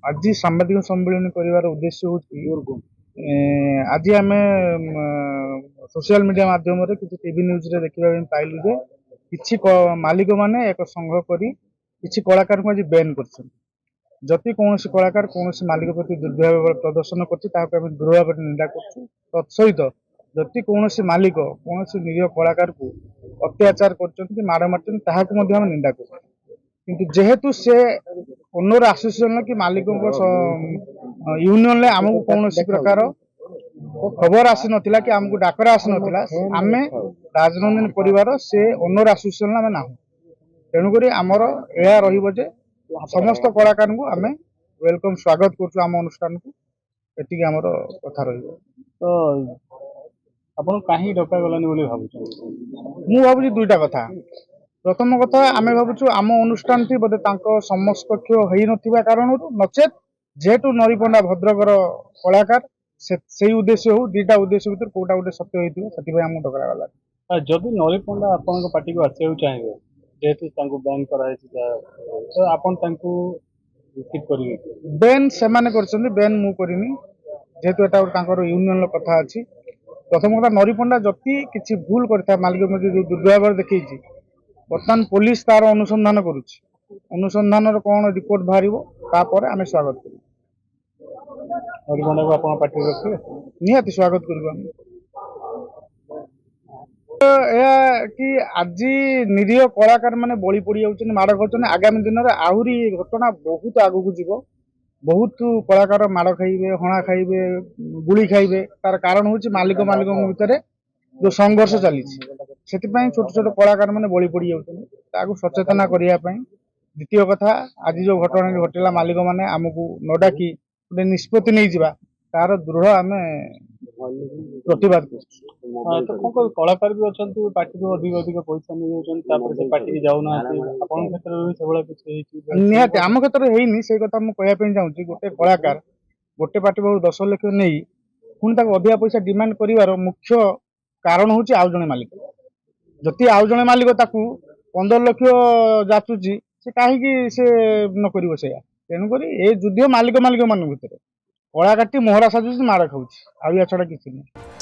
आज सांबादिक सम्मेलन कर उद्देश्य हूँ आज आम सोशल मीडिया माध्यम किसी टीवी न्यूज रे देखा पाइलु जे किछि मालिक माने एक संघ करी किछि कलाकार को आज बैन कर जदि कौन कलाकार कौन मालिक प्रति दुर्व्यवहार प्रदर्शन कर दृढ़ भाव निंदा कर तत्सहित जदि कौन मालिक कौन निरीह कलाकार को अत्याचार कर माड़ मार निंदा कर किंतु जेहेतु से ओनर एसोसिएशन कि मालिक यूनियन ले आमको कौन प्रकार खबर आसी नथिला कि आमको डाकरा आसी नथिला आमे राजनंदन परिवार से ओनर एसोसिएशन आमे ना तेणुक आमर यह रहिबो जे समस्त कलाकार को आमे वेलकम स्वागत करछु आम अनुष्ठान को एतिक आमर कथा रहिबो। तो आपण काहे डका गलानी बोली भाबुछु मु भाबुछु दुईटा कथा प्रथम कथा आमे भाबुछु आम अनुष्ठान थी बोधे तांको समकक्ष होई नथिबा कारण नचेत जेहेतु नरीपंडा भद्रकर कलाकार से उद्देश्य हो दीटा उद्देश्य भीतर कोटा गोटे सत्य होइथिबो सतिबे हम डकरा गला। जदि नरीपंडा आपण पार्टी को आसे चाहिए जेहेतु तांको बैन करा तो आपण तांको रिसीव करिवे बैन से माने करछन्ती बैन मु करिनी जेहेतु एटा तांकर यूनियन लो कथा अछि। प्रथम कथा नरीपंडा जति किछि भूल करता मालिक मध्ये जो दुर्व्यवहार देखैछि वर्तमान पुलिस तार अनुसंधान करुछि अनुसंधान रो कोन रिपोर्ट बाहरिबो तापर आमे स्वागत करू नरीपंडा को आपण पार्टी रखिवे निहाती स्वागत करू हम कि आज निरीह कलाकार माने बलि पड़ी जाउछन माड़ खाउछन आगामी दिन में आहुरी घटना बहुत आगु जीव बहुत कलाकार माड़ खाइबे हणा खाइबे गुली खाइबे तार कारण हूँ मालिक मालिक भितर जो संघर्ष चली छोट छोट कलाकार माने बलि पड़ी जाउछन सचेतना करने द्वितीय कथा आज जो घटना घटला मालिक माने आमको न डाकी गोटे निष्पत्ति नहीं जिबा तार दृढ़ आमे प्रतिवाद तो कलाकार भी अच्छा पार्टी को अधिक अधिक पैसा नहीं पार्टी की जाऊना निहाती आम क्षेत्र में से कथा मुझे चाहूँगी गोटे कलाकार गोटे पार्टी बहुत 10 लाख नहीं पुणी अधिक पैसा डिमांड कर मुख्य कारण हूँ आउ जड़े मालिक जदि आउ जड़े मालिक 15 लाख जाचुची से कहीं से न कर तेणुक ये युद्ध मालिक मालिक मान भर कलाकार मोहरा साजुची माड़ खाऊँ आ छड़ा किसी नहीं।